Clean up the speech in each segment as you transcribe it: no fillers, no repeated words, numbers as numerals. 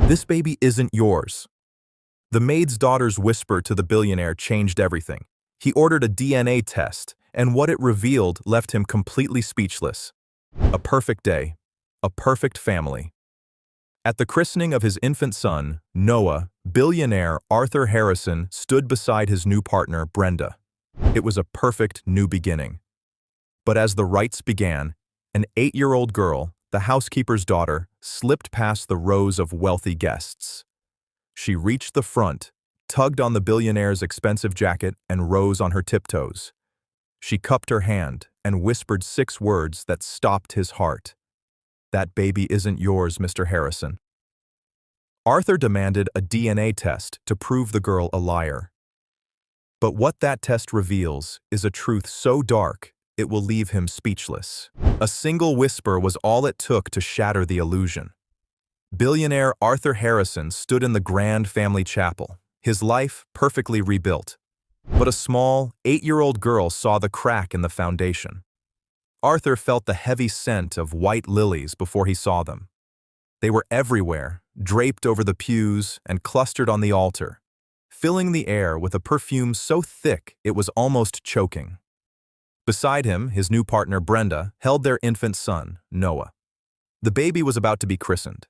This baby isn't yours. The maid's daughter's whisper to the billionaire changed everything. He ordered a DNA test, and what it revealed left him completely speechless. A perfect day. A perfect family. At the christening of his infant son, Noah, billionaire Arthur Harrison stood beside his new partner, Brenda. It was a perfect new beginning. But as the rites began, an 8-year-old girl, the housekeeper's daughter, slipped past the rows of wealthy guests. She reached the front, tugged on the billionaire's expensive jacket, and rose on her tiptoes. She cupped her hand and whispered 6 words that stopped his heart. "That baby isn't yours, Mr. Harrison." Arthur demanded a DNA test to prove the girl a liar. But what that test reveals is a truth so dark it will leave him speechless. A single whisper was all it took to shatter the illusion. Billionaire Arthur Harrison stood in the grand family chapel, his life perfectly rebuilt. But a small, 8-year-old girl saw the crack in the foundation. Arthur felt the heavy scent of white lilies before he saw them. They were everywhere, draped over the pews and clustered on the altar, filling the air with a perfume so thick it was almost choking. Beside him, his new partner Brenda held their infant son, Noah. The baby was about to be christened.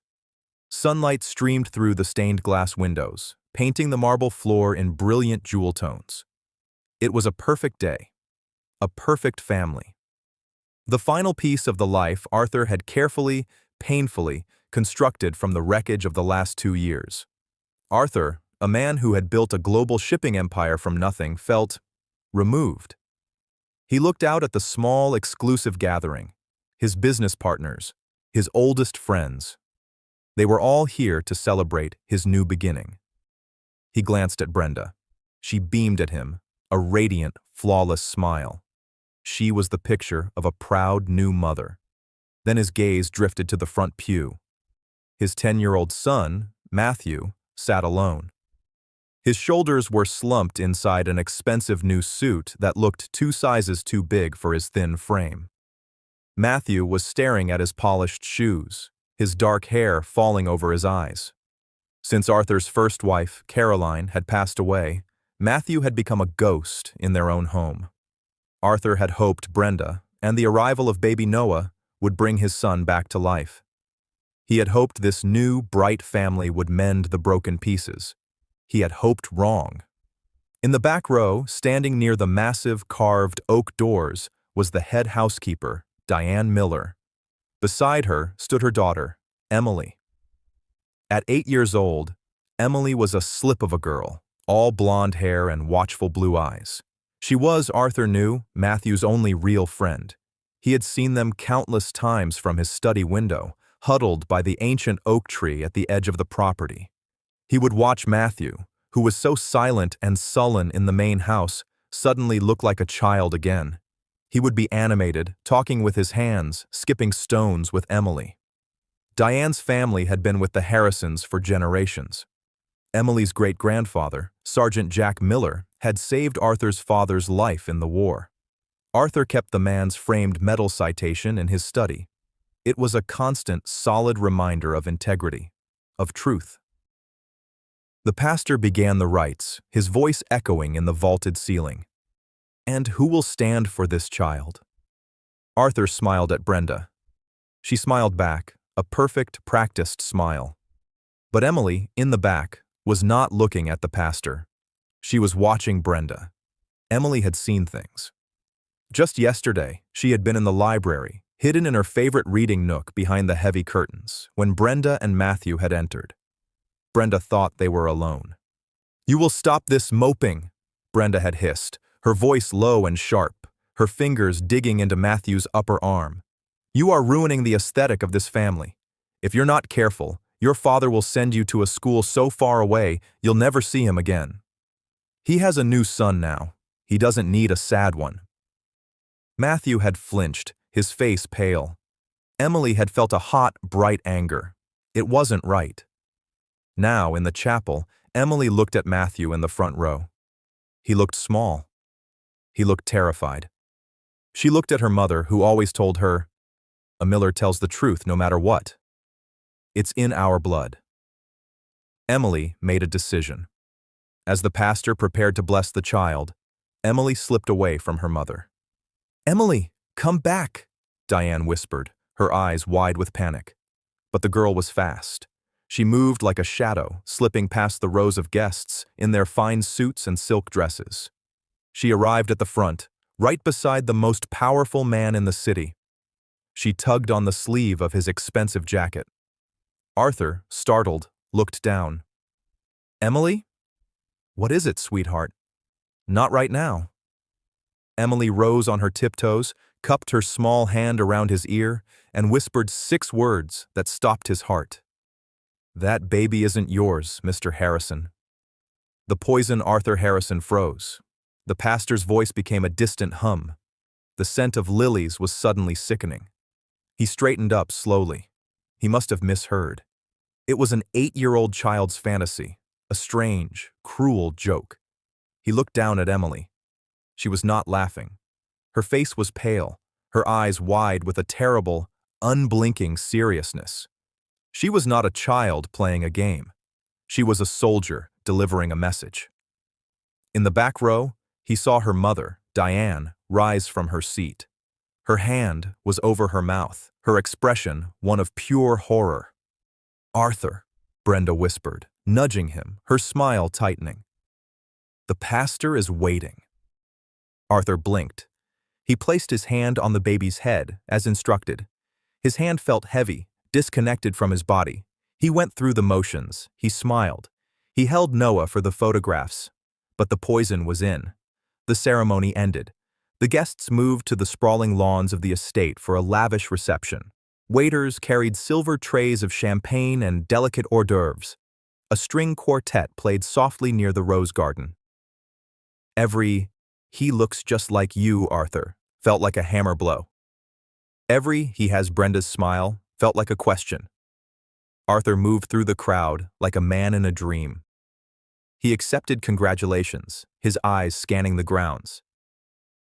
Sunlight streamed through the stained glass windows, painting the marble floor in brilliant jewel tones. It was a perfect day, a perfect family. The final piece of the life Arthur had carefully, painfully constructed from the wreckage of the last 2 years. Arthur, a man who had built a global shipping empire from nothing, felt removed. He looked out at the small, exclusive gathering, his business partners, his oldest friends. They were all here to celebrate his new beginning. He glanced at Brenda. She beamed at him, a radiant, flawless smile. She was the picture of a proud new mother. Then his gaze drifted to the front pew. His 10-year-old son, Matthew, sat alone. His shoulders were slumped inside an expensive new suit that looked 2 sizes too big for his thin frame. Matthew was staring at his polished shoes, his dark hair falling over his eyes. Since Arthur's first wife, Caroline, had passed away, Matthew had become a ghost in their own home. Arthur had hoped Brenda and the arrival of baby Noah would bring his son back to life. He had hoped this new, bright family would mend the broken pieces. He had hoped wrong. In the back row, standing near the massive carved oak doors, was the head housekeeper, Diane Miller. Beside her stood her daughter, Emily. At 8 years old, Emily was a slip of a girl, all blonde hair and watchful blue eyes. She was, Arthur knew, Matthew's only real friend. He had seen them countless times from his study window, huddled by the ancient oak tree at the edge of the property. He would watch Matthew, who was so silent and sullen in the main house, suddenly look like a child again. He would be animated, talking with his hands, skipping stones with Emily. Diane's family had been with the Harrisons for generations. Emily's great-grandfather, Sergeant Jack Miller, had saved Arthur's father's life in the war. Arthur kept the man's framed medal citation in his study. It was a constant, solid reminder of integrity, of truth. The pastor began the rites, his voice echoing in the vaulted ceiling. "And who will stand for this child?" Arthur smiled at Brenda. She smiled back, a perfect, practiced smile. But Emily, in the back, was not looking at the pastor. She was watching Brenda. Emily had seen things. Just yesterday, she had been in the library, hidden in her favorite reading nook behind the heavy curtains, when Brenda and Matthew had entered. Brenda thought they were alone. "You will stop this moping," Brenda had hissed, her voice low and sharp, her fingers digging into Matthew's upper arm. "You are ruining the aesthetic of this family. If you're not careful, your father will send you to a school so far away you'll never see him again. He has a new son now. He doesn't need a sad one." Matthew had flinched, his face pale. Emily had felt a hot, bright anger. It wasn't right. Now, in the chapel, Emily looked at Matthew in the front row. He looked small. He looked terrified. She looked at her mother, who always told her, "A Miller tells the truth no matter what. It's in our blood." Emily made a decision. As the pastor prepared to bless the child, Emily slipped away from her mother. "Emily, come back," Diane whispered, her eyes wide with panic. But the girl was fast. She moved like a shadow, slipping past the rows of guests in their fine suits and silk dresses. She arrived at the front, right beside the most powerful man in the city. She tugged on the sleeve of his expensive jacket. Arthur, startled, looked down. "Emily? What is it, sweetheart?" "Not right now." Emily rose on her tiptoes, cupped her small hand around his ear, and whispered 6 words that stopped his heart. "That baby isn't yours, Mr. Harrison." The poison Arthur Harrison froze. The pastor's voice became a distant hum. The scent of lilies was suddenly sickening. He straightened up slowly. He must have misheard. It was an 8-year-old child's fantasy, a strange, cruel joke. He looked down at Emily. She was not laughing. Her face was pale, her eyes wide with a terrible, unblinking seriousness. She was not a child playing a game. She was a soldier delivering a message. In the back row, he saw her mother, Diane, rise from her seat. Her hand was over her mouth, her expression one of pure horror. "Arthur," Brenda whispered, nudging him, her smile tightening. "The pastor is waiting." Arthur blinked. He placed his hand on the baby's head, as instructed. His hand felt heavy, disconnected from his body. He went through the motions. He smiled. He held Noah for the photographs. But the poison was in. The ceremony ended. The guests moved to the sprawling lawns of the estate for a lavish reception. Waiters carried silver trays of champagne and delicate hors d'oeuvres. A string quartet played softly near the rose garden. Every "he looks just like you, Arthur" felt like a hammer blow. Every "he has Brenda's smile" felt like a question. Arthur moved through the crowd like a man in a dream. He accepted congratulations, his eyes scanning the grounds.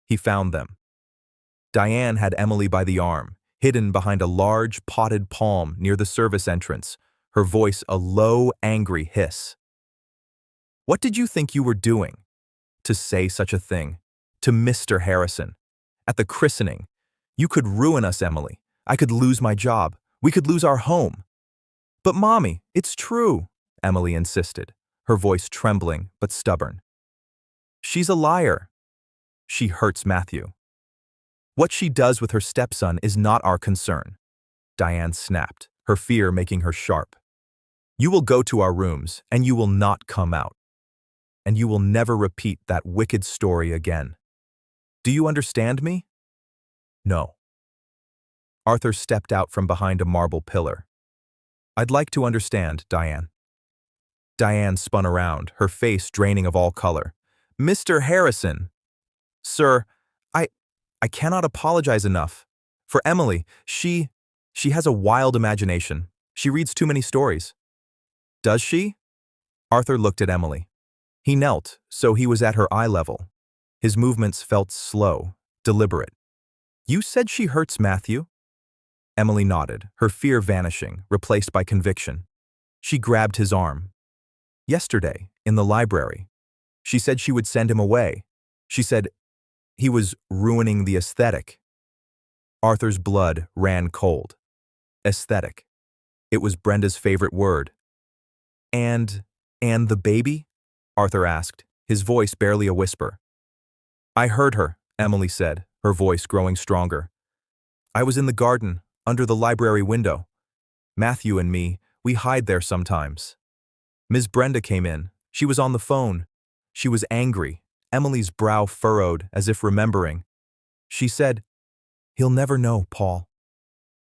He found them. Diane had Emily by the arm, hidden behind a large potted palm near the service entrance, her voice a low, angry hiss. "What did you think you were doing? To say such a thing? To Mr. Harrison? At the christening? You could ruin us, Emily. I could lose my job. We could lose our home." "But Mommy, it's true," Emily insisted, her voice trembling but stubborn. "She's a liar. She hurts Matthew. What she does with her stepson is not our concern," Diane snapped, her fear making her sharp. "You will go to our rooms, and you will not come out. And you will never repeat that wicked story again. Do you understand me?" "No." Arthur stepped out from behind a marble pillar. "I'd like to understand, Diane." Diane spun around, her face draining of all color. "Mr. Harrison!" "Sir, I cannot apologize enough. For Emily, she has a wild imagination. She reads too many stories." "Does she?" Arthur looked at Emily. He knelt, so he was at her eye level. His movements felt slow, deliberate. "You said she hurts Matthew?" Emily nodded, her fear vanishing, replaced by conviction. She grabbed his arm. "Yesterday, in the library. She said she would send him away. She said he was ruining the aesthetic." Arthur's blood ran cold. Aesthetic. It was Brenda's favorite word. And the baby?" Arthur asked, his voice barely a whisper. "I heard her," Emily said, her voice growing stronger. "I was in the garden, under the library window. Matthew and me, we hide there sometimes. Ms. Brenda came in. She was on the phone. She was angry, Emily's brow furrowed as if remembering. She said, 'He'll never know, Paul.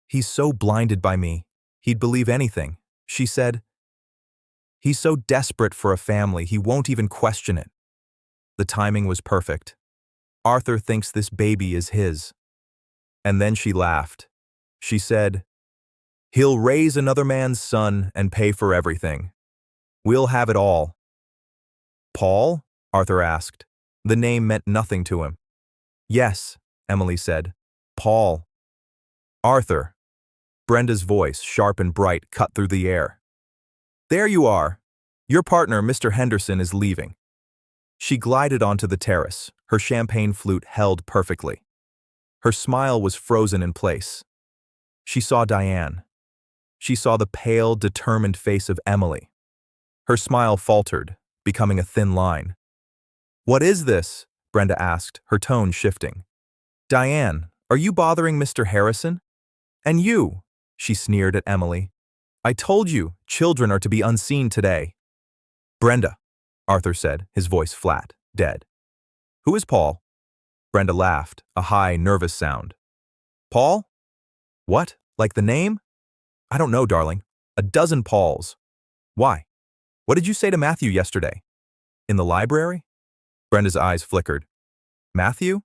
He's so blinded by me. He'd believe anything.' She said, 'He's so desperate for a family, he won't even question it.' The timing was perfect. Arthur thinks this baby is his." And then she laughed. She said, "He'll raise another man's son and pay for everything. We'll have it all." "Paul?" Arthur asked. The name meant nothing to him. "Yes," Emily said. "Paul." "Arthur." Brenda's voice, sharp and bright, cut through the air. "There you are. Your partner, Mr. Henderson, is leaving. She glided onto the terrace, her champagne flute held perfectly. Her smile was frozen in place. She saw Diane. She saw the pale, determined face of Emily. Her smile faltered, becoming a thin line. "What is this?" Brenda asked, her tone shifting. "Diane, are you bothering Mr. Harrison?" "And you," she sneered at Emily. "I told you, children are to be unseen today." "Brenda," Arthur said, his voice flat, dead. "Who is Paul?" Brenda laughed, a high, nervous sound. "Paul? What, like the name?" "I don't know, darling. A dozen Pauls." "Why? What did you say to Matthew yesterday?" "In the library?" Brenda's eyes flickered. "Matthew?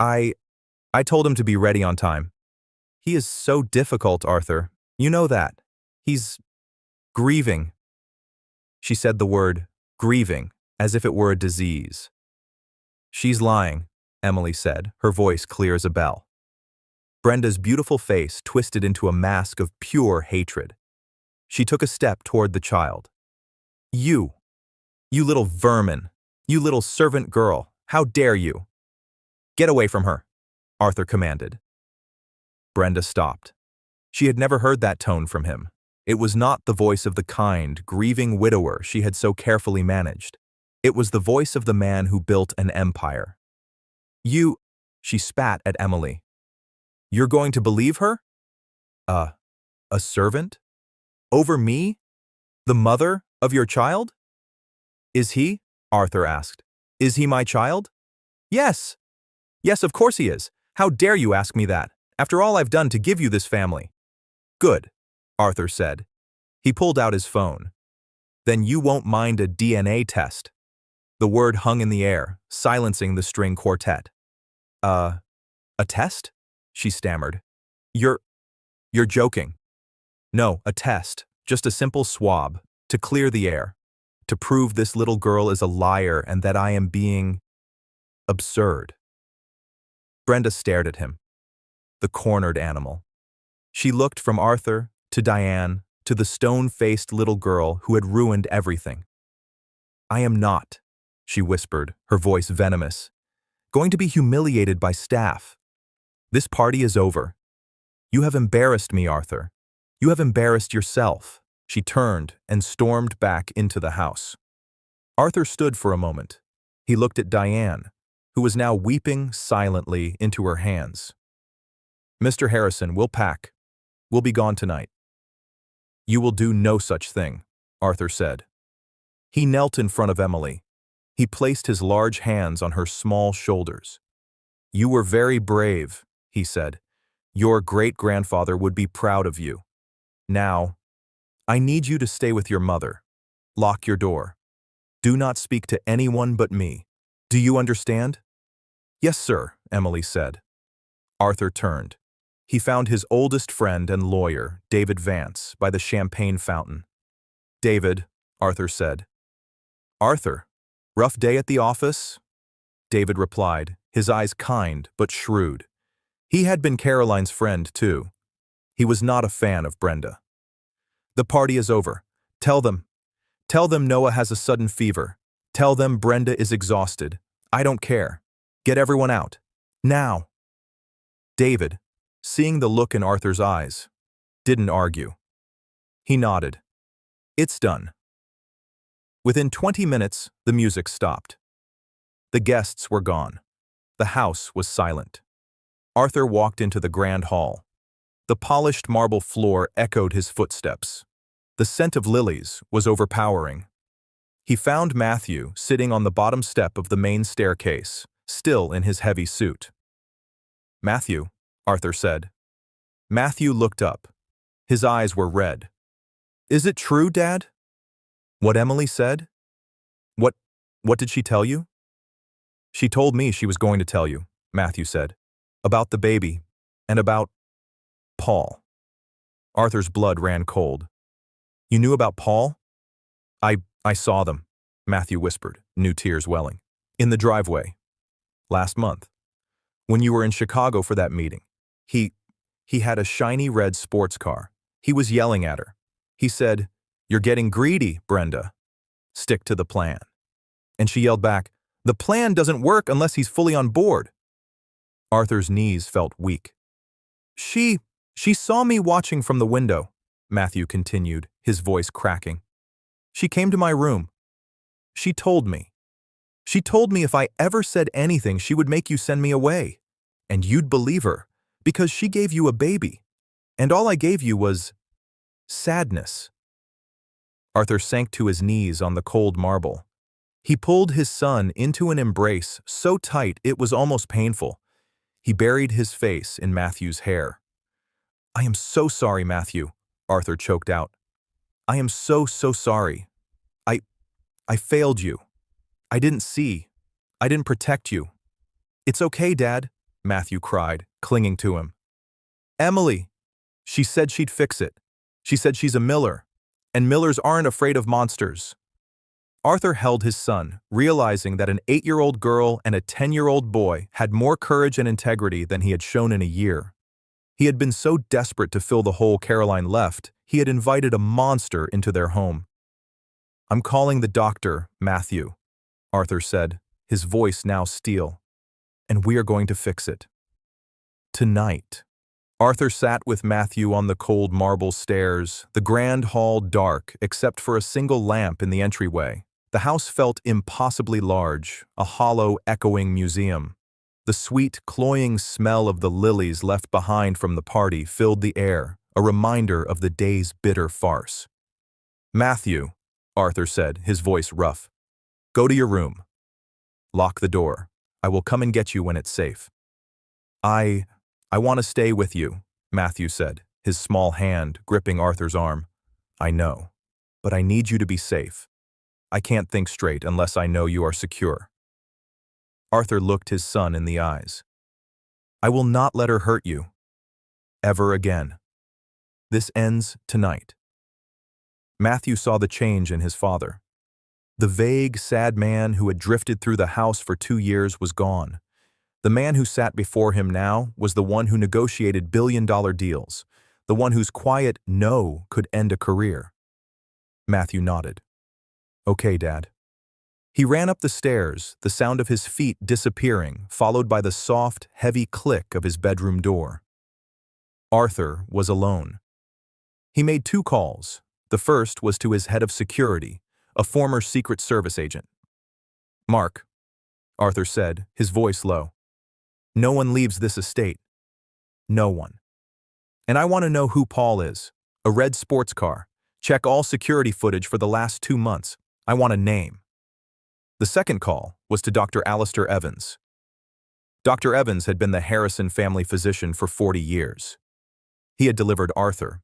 I told him to be ready on time. He is so difficult, Arthur. You know that. He's grieving." She said the word grieving as if it were a disease. "She's lying," Emily said, her voice clear as a bell. Brenda's beautiful face twisted into a mask of pure hatred. She took a step toward the child. You little vermin, you little servant girl, how dare you?" "Get away from her," Arthur commanded. Brenda stopped. She had never heard that tone from him. It was not the voice of the kind, grieving widower she had so carefully managed. It was the voice of the man who built an empire. She spat at Emily. "You're going to believe her? A servant? Over me? The mother of your child?" "Is he?" Arthur asked. "Is he my child?" "Yes. Yes, of course he is. How dare you ask me that, after all I've done to give you this family?" "Good," Arthur said. He pulled out his phone. "Then you won't mind a DNA test." The word hung in the air, silencing the string quartet. A test?" she stammered. You're joking." "No, a test, just a simple swab, to clear the air, to prove this little girl is a liar and that I am being absurd." Brenda stared at him. The cornered animal. She looked from Arthur to Diane to the stone-faced little girl who had ruined everything. "I am not," she whispered, her voice venomous, "going to be humiliated by staff. This party is over. You have embarrassed me, Arthur. You have embarrassed yourself." She turned and stormed back into the house. Arthur stood for a moment. He looked at Diane, who was now weeping silently into her hands. "Mr. Harrison, we'll pack. We'll be gone tonight." "You will do no such thing," Arthur said. He knelt in front of Emily. He placed his large hands on her small shoulders. "You were very brave," he said. "Your great-grandfather would be proud of you. Now, I need you to stay with your mother. Lock your door. Do not speak to anyone but me. Do you understand?" "Yes, sir," Emily said. Arthur turned. He found his oldest friend and lawyer, David Vance, by the champagne fountain. "David," Arthur said. "Arthur, rough day at the office?" David replied, his eyes kind but shrewd. He had been Caroline's friend, too. He was not a fan of Brenda. "The party is over. Tell them Noah has a sudden fever. Tell them Brenda is exhausted. I don't care. Get everyone out. Now." David, seeing the look in Arthur's eyes, didn't argue. He nodded. "It's done." Within 20 minutes, the music stopped. The guests were gone. The house was silent. Arthur walked into the grand hall. The polished marble floor echoed his footsteps. The scent of lilies was overpowering. He found Matthew sitting on the bottom step of the main staircase, still in his heavy suit. "Matthew," Arthur said. Matthew looked up. His eyes were red. "Is it true, Dad? What Emily said? What did she tell you?" "She told me she was going to tell you," Matthew said. "About the baby, and about Paul." Arthur's blood ran cold. "You knew about Paul?" I saw them," Matthew whispered, new tears welling. "In the driveway. Last month. When you were in Chicago for that meeting. He had a shiny red sports car. He was yelling at her. He said, 'You're getting greedy, Brenda.' Stick to the plan. And she yelled back, "The plan doesn't work unless he's fully on board." Arthur's knees felt weak. She, she saw me watching from the window, Matthew continued, his voice cracking. She came to my room. She told me. She told me if I ever said anything, she would make you send me away. And you'd believe her, because she gave you a baby. And all I gave you was sadness. Arthur sank to his knees on the cold marble. He pulled his son into an embrace so tight it was almost painful. He buried his face in Matthew's hair. "I am so sorry, Matthew," Arthur choked out. "I am so sorry. I I failed you. I didn't see. I didn't protect you." "It's okay, Dad," Matthew cried, clinging to him. "Emily, she said she'd fix it. She said she's a Miller, and Millers aren't afraid of monsters." Arthur held his son, realizing that an 8-year-old girl and a 10-year-old boy had more courage and integrity than he had shown in a year. He had been so desperate to fill the hole Caroline left, he had invited a monster into their home. "I'm calling the doctor, Matthew," Arthur said, his voice now steel. "And we are going to fix it. Tonight." Arthur sat with Matthew on the cold marble stairs, the grand hall dark except for a single lamp in the entryway. The house felt impossibly large, a hollow, echoing museum. The sweet, cloying smell of the lilies left behind from the party filled the air, a reminder of the day's bitter farce. "Matthew," Arthur said, his voice rough, "go to your room. Lock the door. I will come and get you when it's safe." I want to stay with you," Matthew said, his small hand gripping Arthur's arm. "I know, but I need you to be safe. I can't think straight unless I know you are secure." Arthur looked his son in the eyes. "I will not let her hurt you. Ever again. This ends tonight." Matthew saw the change in his father. The vague, sad man who had drifted through the house for 2 years was gone. The man who sat before him now was the one who negotiated billion-dollar deals, the one whose quiet no could end a career. Matthew nodded. "Okay, Dad." He ran up the stairs, the sound of his feet disappearing, followed by the soft, heavy click of his bedroom door. Arthur was alone. He made 2 calls. The first was to his head of security, a former Secret Service agent. "Mark," Arthur said, his voice low. "No one leaves this estate. No one. And I want to know who Paul is. A red sports car. Check all security footage for the last 2 months. I want a name." The second call was to Dr. Alistair Evans. Dr. Evans had been the Harrison family physician for 40 years. He had delivered Arthur.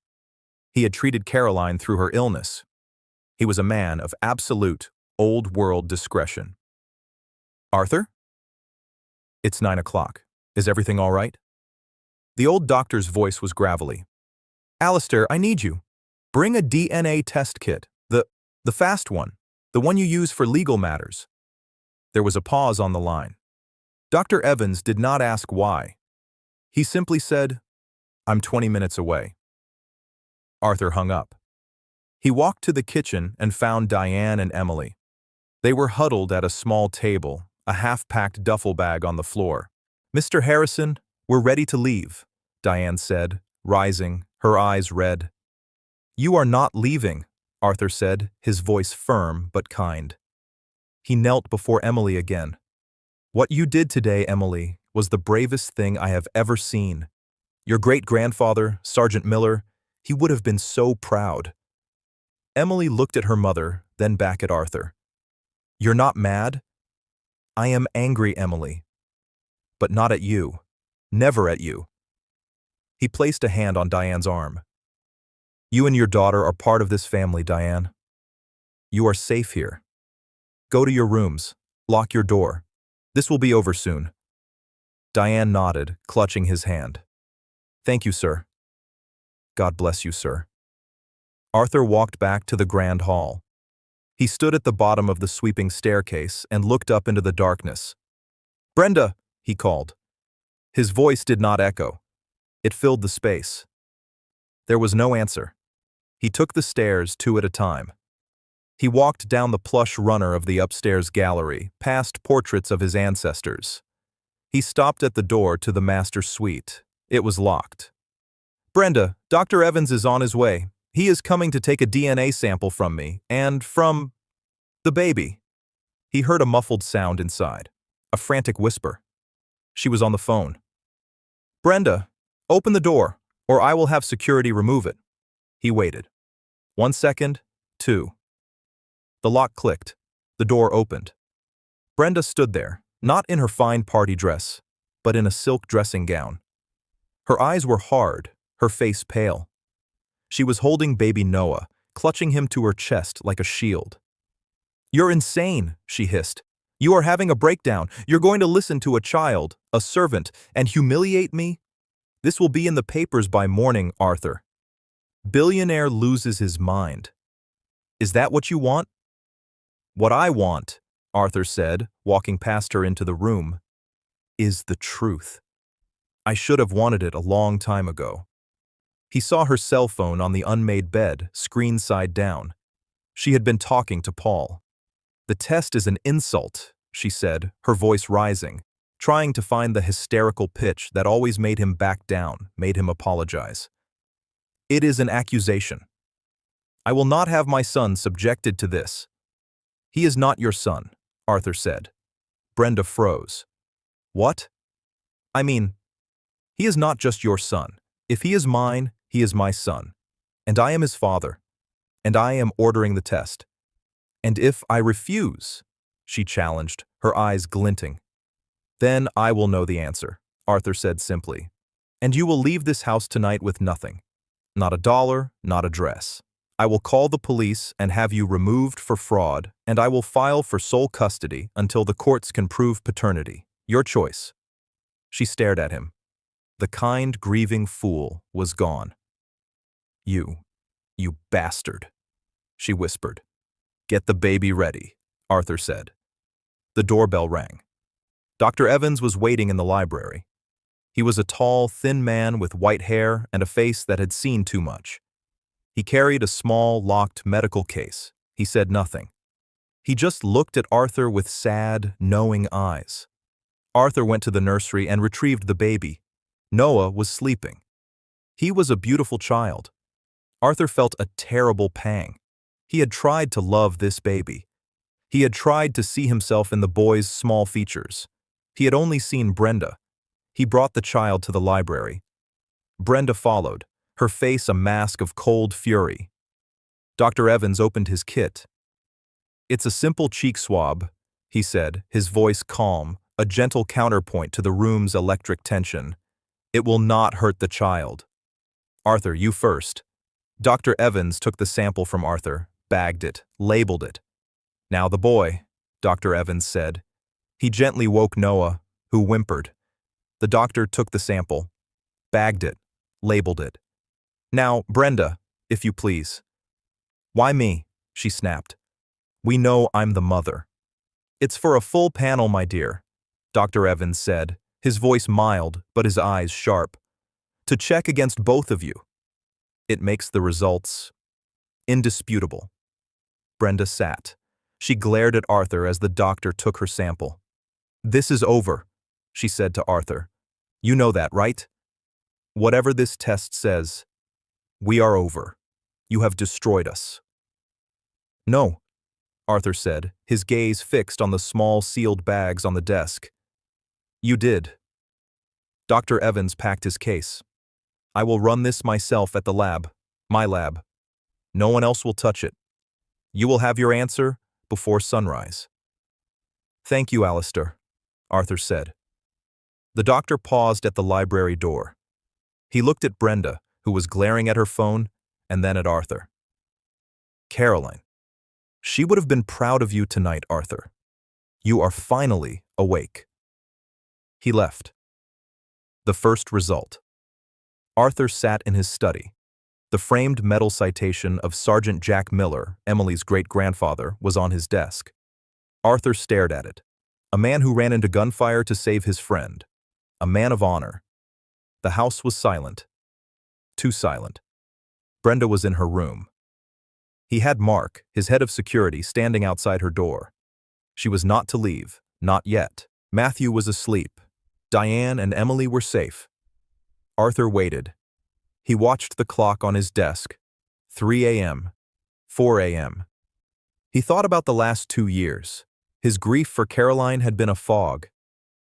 He had treated Caroline through her illness. He was a man of absolute, old-world discretion. "Arthur?" "It's 9 o'clock. Is everything all right?" The old doctor's voice was gravelly. "Alistair, I need you. Bring a DNA test kit. The fast one. The one you use for legal matters." There was a pause on the line. Dr. Evans did not ask why. He simply said, "I'm 20 minutes away." Arthur hung up. He walked to the kitchen and found Diane and Emily. They were huddled at a small table, a half-packed duffel bag on the floor. "Mr. Harrison, we're ready to leave," Diane said, rising, her eyes red. "You are not leaving," Arthur said, his voice firm but kind. He knelt before Emily again. "What you did today, Emily, was the bravest thing I have ever seen. Your great-grandfather, Sergeant Miller, he would have been so proud." Emily looked at her mother, then back at Arthur. "You're not mad?" "I am angry, Emily. But not at you. Never at you." He placed a hand on Diane's arm. "You and your daughter are part of this family, Diane. You are safe here. Go to your rooms. Lock your door. This will be over soon." Diane nodded, clutching his hand. "Thank you, sir." "God bless you, sir." Arthur walked back to the grand hall. He stood at the bottom of the sweeping staircase and looked up into the darkness. "Brenda," he called. His voice did not echo. It filled the space. There was no answer. He took the stairs 2 at a time. He walked down the plush runner of the upstairs gallery, past portraits of his ancestors. He stopped at the door to the master suite. It was locked. "Brenda, Dr. Evans is on his way. He is coming to take a DNA sample from me, and from the baby." He heard a muffled sound inside, a frantic whisper. She was on the phone. "Brenda, open the door, or I will have security remove it." He waited. 1 second, 2. The lock clicked. The door opened. Brenda stood there, not in her fine party dress, but in a silk dressing gown. Her eyes were hard, her face pale. She was holding baby Noah, clutching him to her chest like a shield. "You're insane," she hissed. "You are having a breakdown. You're going to listen to a child, a servant, and humiliate me? This will be in the papers by morning, Arthur. Billionaire loses his mind. Is that what you want?" "What I want," Arthur said, walking past her into the room, "is the truth. I should have wanted it a long time ago." He saw her cell phone on the unmade bed, screen side down. She had been talking to Paul. "The test is an insult," she said, her voice rising, trying to find the hysterical pitch that always made him back down, made him apologize. "It is an accusation. I will not have my son subjected to this." "He is not your son," Arthur said. Brenda froze. "What?" "I mean, he is not just your son. If he is mine, he is my son. And I am his father. And I am ordering the test. And if I refuse," she challenged, her eyes glinting. "Then I will know the answer," Arthur said simply. "And you will leave this house tonight with nothing. Not a dollar, not a dress. I will call the police and have you removed for fraud, and I will file for sole custody until the courts can prove paternity. Your choice." She stared at him. The kind, grieving fool was gone. You bastard," she whispered. "Get the baby ready," Arthur said. The doorbell rang. Dr. Evans was waiting in the library. He was a tall, thin man with white hair and a face that had seen too much. He carried a small, locked medical case. He said nothing. He just looked at Arthur with sad, knowing eyes. Arthur went to the nursery and retrieved the baby. Noah was sleeping. He was a beautiful child. Arthur felt a terrible pang. He had tried to love this baby. He had tried to see himself in the boy's small features. He had only seen Brenda. He brought the child to the library. Brenda followed, her face a mask of cold fury. Dr. Evans opened his kit. "It's a simple cheek swab," he said, his voice calm, a gentle counterpoint to the room's electric tension. "It will not hurt the child." "Arthur, you first." Dr. Evans took the sample from Arthur, bagged it, labeled it. "Now the boy," Dr. Evans said. He gently woke Noah, who whimpered. The doctor took the sample, bagged it, labeled it. "Now, Brenda, if you please." "Why me?" she snapped. "We know I'm the mother." "It's for a full panel, my dear," Dr. Evans said, his voice mild but his eyes sharp. "To check against both of you. It makes the results indisputable." Brenda sat. She glared at Arthur as the doctor took her sample. "This is over," she said to Arthur. "You know that, right? Whatever this test says, we are over. You have destroyed us." "No," Arthur said, his gaze fixed on the small sealed bags on the desk. "You did." Dr. Evans packed his case. "I will run this myself at the lab, my lab. No one else will touch it. You will have your answer before sunrise." "Thank you, Alistair," Arthur said. The doctor paused at the library door. He looked at Brenda, who was glaring at her phone, and then at Arthur. "Caroline, she would have been proud of you tonight, Arthur. You are finally awake." He left. The first result. Arthur sat in his study. The framed metal citation of Sergeant Jack Miller, Emily's great-grandfather, was on his desk. Arthur stared at it. A man who ran into gunfire to save his friend. A man of honor. The house was silent. Too silent. Brenda was in her room. He had Mark, his head of security, standing outside her door. She was not to leave, not yet. Matthew was asleep. Diane and Emily were safe. Arthur waited. He watched the clock on his desk. 3 a.m. 4 a.m. He thought about the last 2 years. His grief for Caroline had been a fog.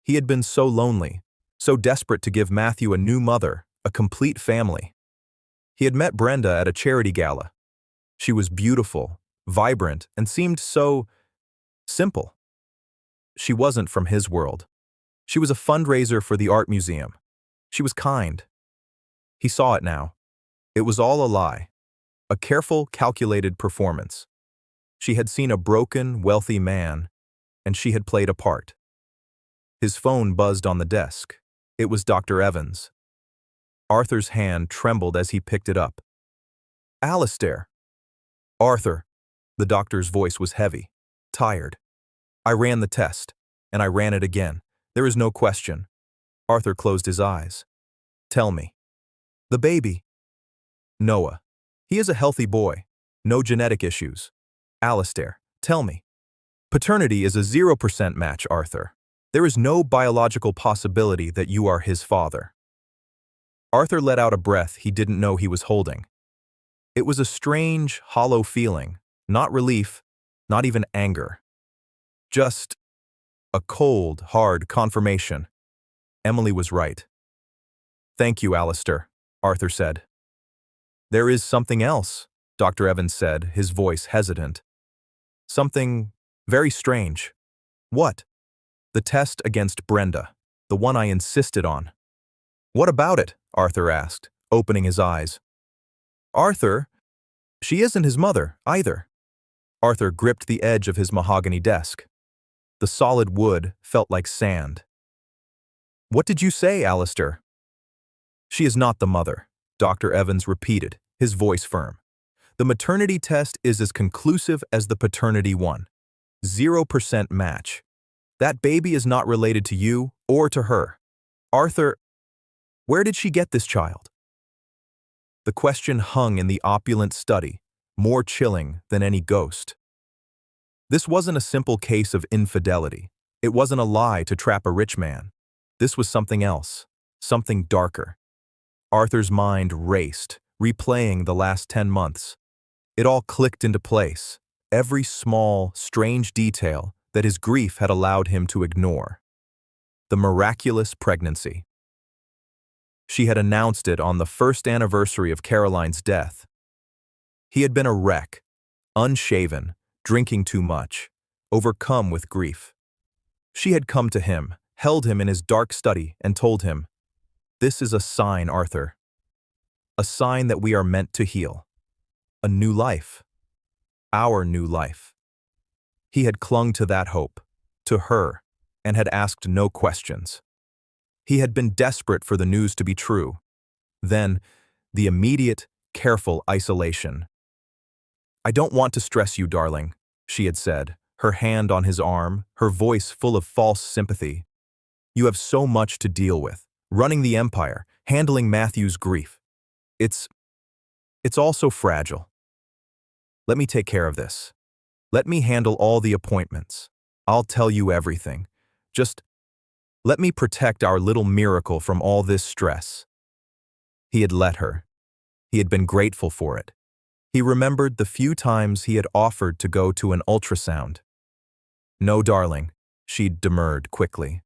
He had been so lonely, so desperate to give Matthew a new mother, a complete family. He had met Brenda at a charity gala. She was beautiful, vibrant, and seemed so simple. She wasn't from his world. She was a fundraiser for the art museum. She was kind. He saw it now. It was all a lie. A careful, calculated performance. She had seen a broken, wealthy man, and she had played a part. His phone buzzed on the desk. It was Dr. Evans. Arthur's hand trembled as he picked it up. Alistair. Arthur. The doctor's voice was heavy, tired. I ran the test, and I ran it again. There is no question. Arthur closed his eyes. Tell me. The baby. Noah. He is a healthy boy. No genetic issues. Alistair, tell me. Paternity is a 0% match, Arthur. There is no biological possibility that you are his father. Arthur let out a breath he didn't know he was holding. It was a strange, hollow feeling, not relief, not even anger. Just a cold, hard confirmation. Emily was right. Thank you, Alistair, Arthur said. There is something else, Dr. Evans said, his voice hesitant. Something very strange. What? The test against Brenda, the one I insisted on. What about it? Arthur asked, opening his eyes. Arthur, she isn't his mother, either. Arthur gripped the edge of his mahogany desk. The solid wood felt like sand. What did you say, Alistair? She is not the mother, Dr. Evans repeated, his voice firm. The maternity test is as conclusive as the paternity one. 0% match. That baby is not related to you or to her. Arthur, where did she get this child? The question hung in the opulent study, more chilling than any ghost. This wasn't a simple case of infidelity. It wasn't a lie to trap a rich man. This was something else, something darker. Arthur's mind raced, replaying the last 10 months. It all clicked into place, every small, strange detail that his grief had allowed him to ignore. The miraculous pregnancy. She had announced it on the first anniversary of Caroline's death. He had been a wreck, unshaven, drinking too much, overcome with grief. She had come to him, held him in his dark study, and told him, "This is a sign, Arthur. A sign that we are meant to heal. A new life. Our new life." He had clung to that hope, to her, and had asked no questions. He had been desperate for the news to be true. Then, the immediate, careful isolation. "I don't want to stress you, darling," she had said, her hand on his arm, her voice full of false sympathy. "You have so much to deal with, running the empire, handling Matthew's grief. It's all so fragile. Let me take care of this. Let me handle all the appointments. I'll tell you everything. Just let me protect our little miracle from all this stress." He had let her. He had been grateful for it. He remembered the few times he had offered to go to an ultrasound. "No, darling," she'd demurred quickly.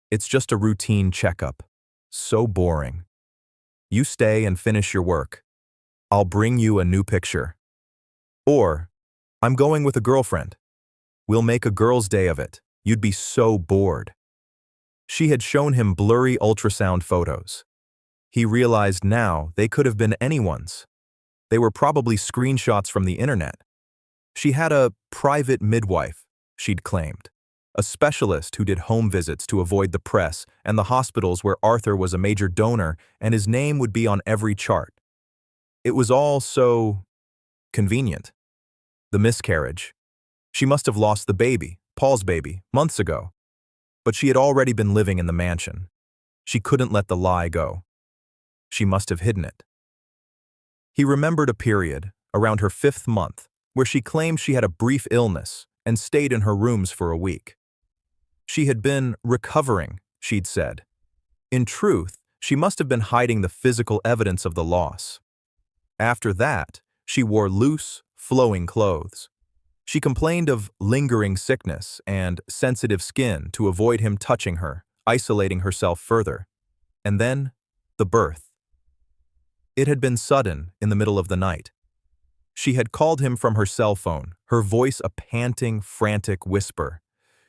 "It's just a routine checkup. So boring. You stay and finish your work. I'll bring you a new picture. Or, I'm going with a girlfriend. We'll make a girl's day of it. You'd be so bored." She had shown him blurry ultrasound photos. He realized now they could have been anyone's. They were probably screenshots from the internet. She had a private midwife, she'd claimed. A specialist who did home visits to avoid the press and the hospitals where Arthur was a major donor and his name would be on every chart. It was all so convenient. The miscarriage. She must have lost the baby, Paul's baby, months ago. But she had already been living in the mansion. She couldn't let the lie go. She must have hidden it. He remembered a period, around her 5th month, where she claimed she had a brief illness and stayed in her rooms for a week. She had been recovering, she'd said. In truth, she must have been hiding the physical evidence of the loss. After that, she wore loose, flowing clothes. She complained of lingering sickness and sensitive skin to avoid him touching her, isolating herself further. And then, the birth. It had been sudden, in the middle of the night. She had called him from her cell phone, her voice a panting, frantic whisper.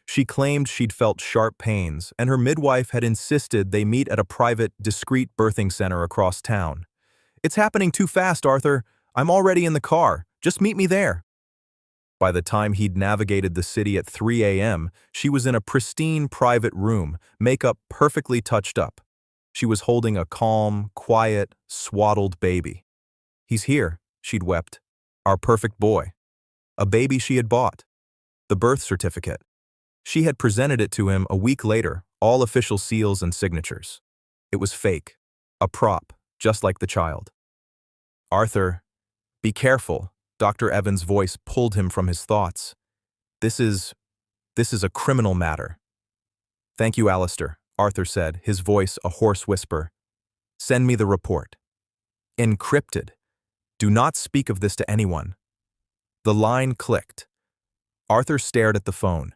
She claimed she'd felt sharp pains, and her midwife had insisted they meet at a private, discreet birthing center across town. "It's happening too fast, Arthur. I'm already in the car. Just meet me there." By the time he'd navigated the city at 3 a.m., she was in a pristine private room, makeup perfectly touched up. She was holding a calm, quiet, swaddled baby. "He's here," she'd wept. "Our perfect boy." A baby she had bought. The birth certificate. She had presented it to him a week later, all official seals and signatures. It was fake. A prop, just like the child. "Arthur, be careful." Dr. Evans' voice pulled him from his thoughts. This is a criminal matter." "Thank you, Alistair," Arthur said, his voice a hoarse whisper. "Send me the report." "Encrypted. Do not speak of this to anyone." The line clicked. Arthur stared at the phone.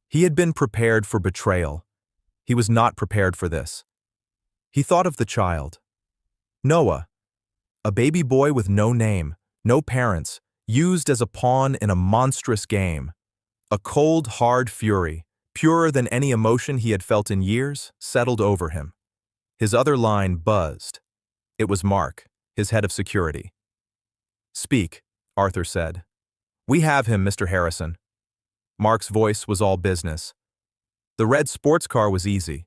He had been prepared for betrayal. He was not prepared for this. He thought of the child. Noah, a baby boy with no name, no parents, used as a pawn in a monstrous game. A cold, hard fury, purer than any emotion he had felt in years, settled over him. His other line buzzed. It was Mark, his head of security. "Speak," Arthur said. "We have him, Mr. Harrison." Mark's voice was all business. "The red sports car was easy.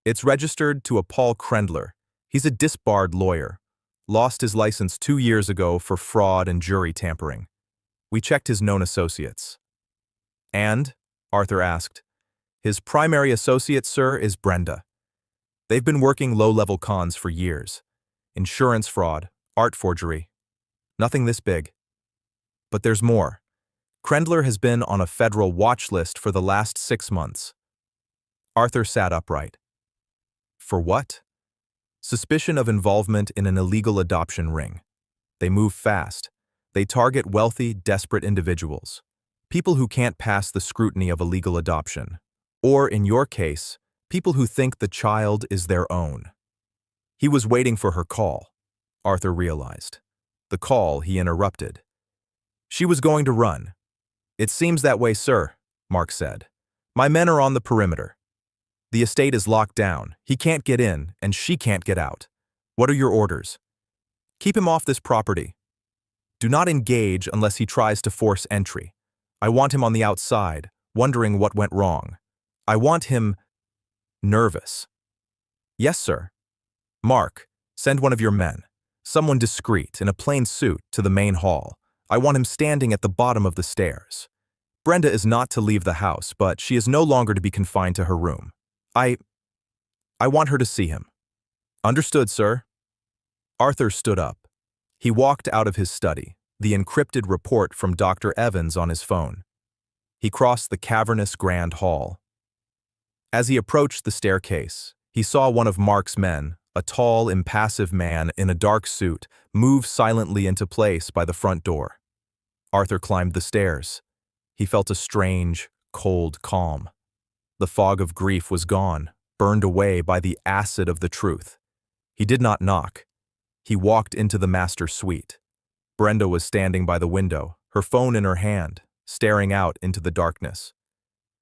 It's registered to a Paul Krendler. He's a disbarred lawyer. Lost his license 2 years ago for fraud and jury tampering. We checked his known associates." "And?" Arthur asked. "His primary associate, sir, is Brenda. They've been working low-level cons for years. Insurance fraud, art forgery. Nothing this big. But there's more. Krendler has been on a federal watch list for the last 6 months." Arthur sat upright. "For what?" "Suspicion of involvement in an illegal adoption ring. They move fast. They target wealthy, desperate individuals. People who can't pass the scrutiny of a legal adoption. Or, in your case, people who think the child is their own." He was waiting for her call, Arthur realized. The call he interrupted. She was going to run. "It seems that way, sir," Mark said. "My men are on the perimeter. The estate is locked down. He can't get in, and she can't get out. What are your orders?" "Keep him off this property. Do not engage unless he tries to force entry. I want him on the outside, wondering what went wrong. I want him nervous." "Yes, sir." "Mark, send one of your men. Someone discreet, in a plain suit, to the main hall. I want him standing at the bottom of the stairs. Brenda is not to leave the house, but she is no longer to be confined to her room. I want her to see him." "Understood, sir." Arthur stood up. He walked out of his study, the encrypted report from Dr. Evans on his phone. He crossed the cavernous grand hall. As he approached the staircase, he saw one of Mark's men, a tall, impassive man in a dark suit, move silently into place by the front door. Arthur climbed the stairs. He felt a strange, cold calm. The fog of grief was gone, burned away by the acid of the truth. He did not knock. He walked into the master suite. Brenda was standing by the window, her phone in her hand, staring out into the darkness.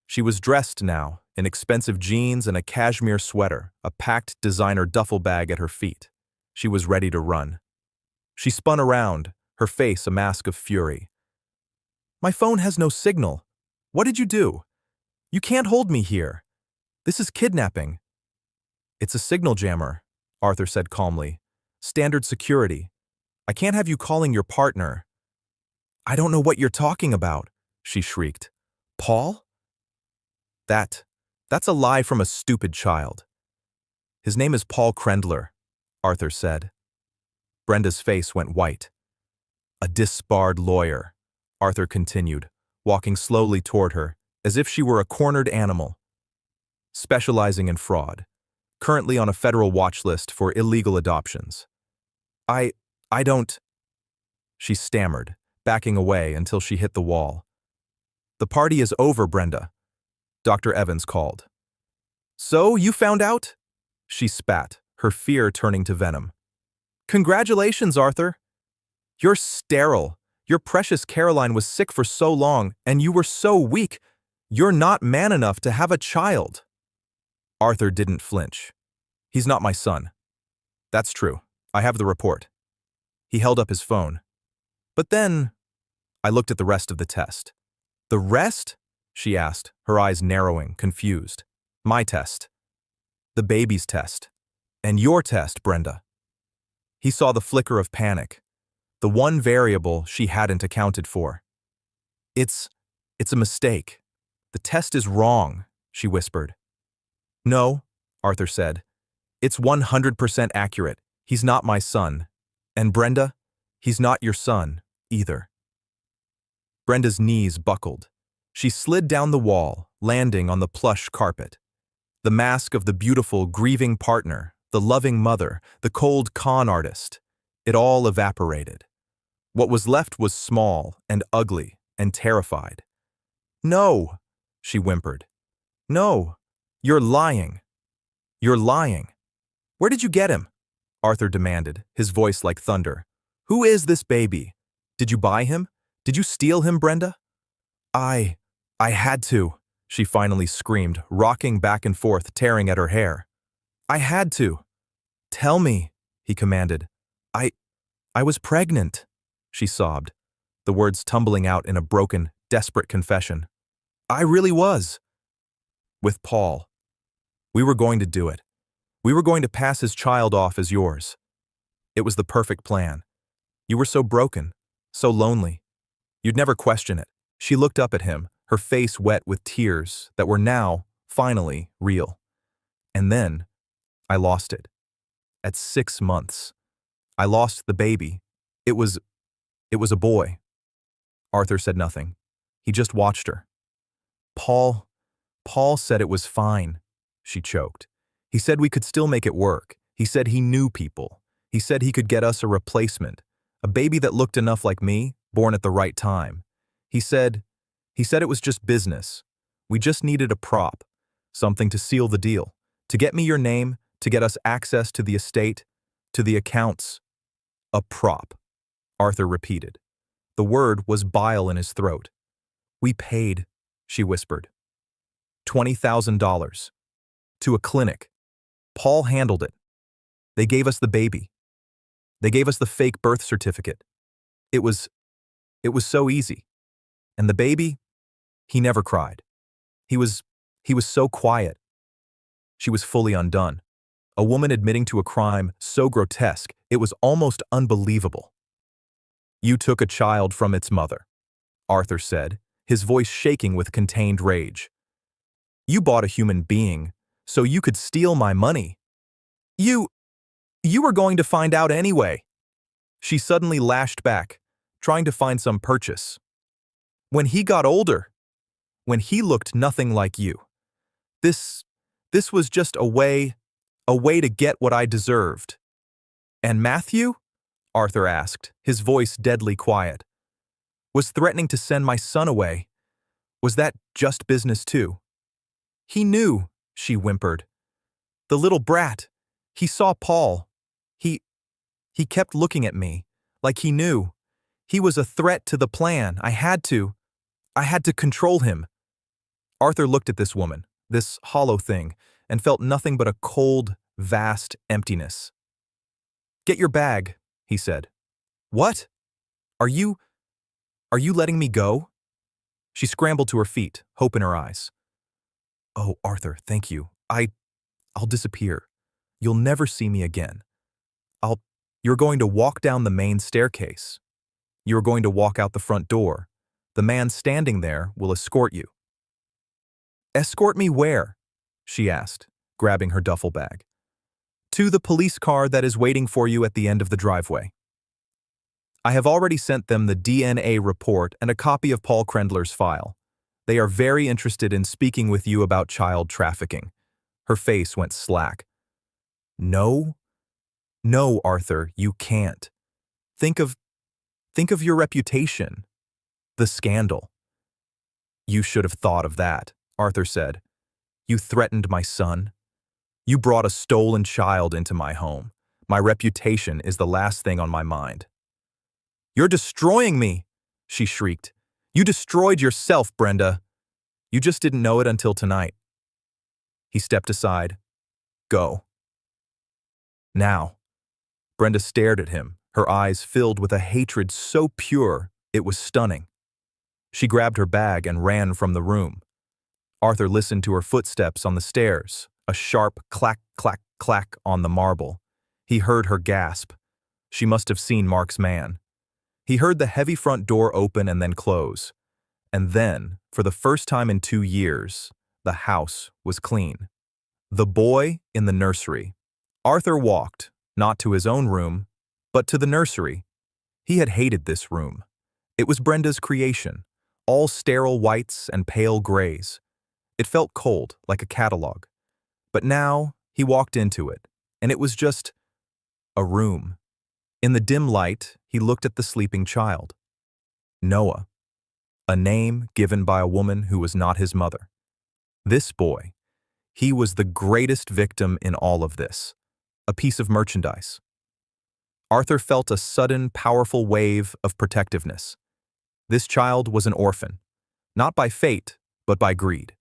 She was dressed now, in expensive jeans and a cashmere sweater, a packed designer duffel bag at her feet. She was ready to run. She spun around, her face a mask of fury. "My phone has no signal. What did you do? You can't hold me here. This is kidnapping." "It's a signal jammer," Arthur said calmly. "Standard security. I can't have you calling your partner." "I don't know what you're talking about," she shrieked. "Paul?" That's a lie from a stupid child." "His name is Paul Krendler," Arthur said. Brenda's face went white. A disbarred lawyer, Arthur continued, walking slowly toward her, as if she were a cornered animal, specializing in fraud, currently on a federal watch list for illegal adoptions. I, I don't, she stammered, backing away until she hit the wall. The party is over, Brenda, Dr. Evans called. So, you found out? She spat, her fear turning to venom. Congratulations, Arthur. You're sterile. Your precious Caroline was sick for so long, and you were so weak. You're not man enough to have a child. Arthur didn't flinch. He's not my son. That's true. I have the report. He held up his phone. But then, I looked at the rest of the test. The rest? She asked, her eyes narrowing, confused. My test. The baby's test. And your test, Brenda. He saw the flicker of panic, the one variable she hadn't accounted for. It's a mistake. The test is wrong, she whispered. No, Arthur said. It's 100% accurate. He's not my son. And Brenda, he's not your son, either. Brenda's knees buckled. She slid down the wall, landing on the plush carpet. The mask of the beautiful, grieving partner, the loving mother, the cold con artist, it all evaporated. What was left was small and ugly and terrified. No, she whimpered. No, you're lying. You're lying. Where did you get him? Arthur demanded, his voice like thunder. Who is this baby? Did you buy him? Did you steal him, Brenda? I had to, she finally screamed, rocking back and forth, tearing at her hair. I had to. Tell me, he commanded. I was pregnant, she sobbed, the words tumbling out in a broken, desperate confession. I really was. With Paul. We were going to do it. We were going to pass his child off as yours. It was the perfect plan. You were so broken, so lonely. You'd never question it. She looked up at him, her face wet with tears that were now, finally, real. And then, I lost it. At 6 months. I lost the baby. It was a boy. Arthur said nothing. He just watched her. Paul said it was fine, she choked. He said we could still make it work. He said he knew people. He said he could get us a replacement, a baby that looked enough like me, born at the right time. He said it was just business. We just needed a prop, something to seal the deal, to get me your name, to get us access to the estate, to the accounts. A prop, Arthur repeated. The word was bile in his throat. We paid, she whispered. $20,000. To a clinic. Paul handled it. They gave us the baby. They gave us the fake birth certificate. It was so easy. And the baby, he never cried. He was so quiet. She was fully undone. A woman admitting to a crime so grotesque, it was almost unbelievable. You took a child from its mother, Arthur said, his voice shaking with contained rage. You bought a human being, so you could steal my money. You were going to find out anyway. She suddenly lashed back, trying to find some purchase. When he got older, when he looked nothing like you. This was just a way to get what I deserved. And Matthew? Arthur asked, his voice deadly quiet. Was threatening to send my son away. Was that just business too? He knew, she whimpered. The little brat. He saw Paul. He kept looking at me, like he knew. He was a threat to the plan. I had to control him. Arthur looked at this woman, this hollow thing, and felt nothing but a cold, vast emptiness. Get your bag, he said. What? Are you letting me go? She scrambled to her feet, hope in her eyes. Oh, Arthur, thank you. I'll disappear. You'll never see me again. You're going to walk down the main staircase. You're going to walk out the front door. The man standing there will escort you. Escort me where? She asked, grabbing her duffel bag. To the police car that is waiting for you at the end of the driveway. I have already sent them the DNA report and a copy of Paul Krendler's file. They are very interested in speaking with you about child trafficking. Her face went slack. No? No, Arthur, you can't. Think of your reputation. The scandal. You should have thought of that, Arthur said. You threatened my son. You brought a stolen child into my home. My reputation is the last thing on my mind. You're destroying me, she shrieked. You destroyed yourself, Brenda. You just didn't know it until tonight. He stepped aside. Go. Now. Brenda stared at him, her eyes filled with a hatred so pure it was stunning. She grabbed her bag and ran from the room. Arthur listened to her footsteps on the stairs, a sharp clack, clack, clack on the marble. He heard her gasp. She must have seen Mark's man. He heard the heavy front door open and then close. And then, for the first time in 2 years, the house was clean. The boy in the nursery. Arthur walked, not to his own room, but to the nursery. He had hated this room. It was Brenda's creation, all sterile whites and pale grays. It felt cold, like a catalog. But now, he walked into it, and it was just a room. In the dim light, he looked at the sleeping child. Noah. A name given by a woman who was not his mother. This boy, he was the greatest victim in all of this. A piece of merchandise. Arthur felt a sudden, powerful wave of protectiveness. This child was an orphan, not by fate, but by greed.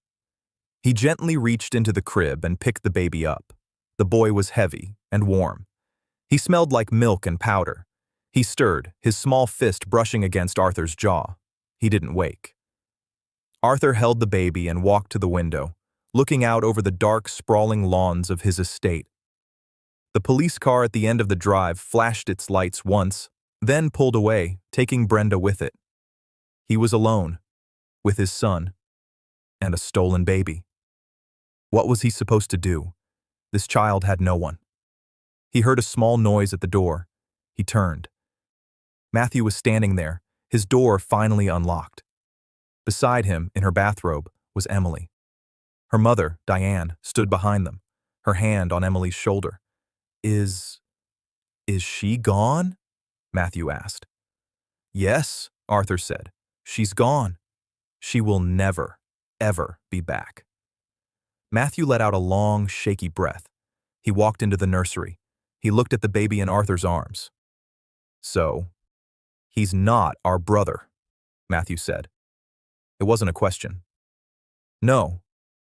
He gently reached into the crib and picked the baby up. The boy was heavy and warm. He smelled like milk and powder. He stirred, his small fist brushing against Arthur's jaw. He didn't wake. Arthur held the baby and walked to the window, looking out over the dark, sprawling lawns of his estate. The police car at the end of the drive flashed its lights once, then pulled away, taking Brenda with it. He was alone, with his son, and a stolen baby. What was he supposed to do? This child had no one. He heard a small noise at the door. He turned. Matthew was standing there, his door finally unlocked. Beside him, in her bathrobe, was Emily. Her mother, Diane, stood behind them, her hand on Emily's shoulder. Is she gone? Matthew asked. Yes, Arthur said. She's gone. She will never, ever be back. Matthew let out a long, shaky breath. He walked into the nursery. He looked at the baby in Arthur's arms. So, he's not our brother, Matthew said. It wasn't a question. No,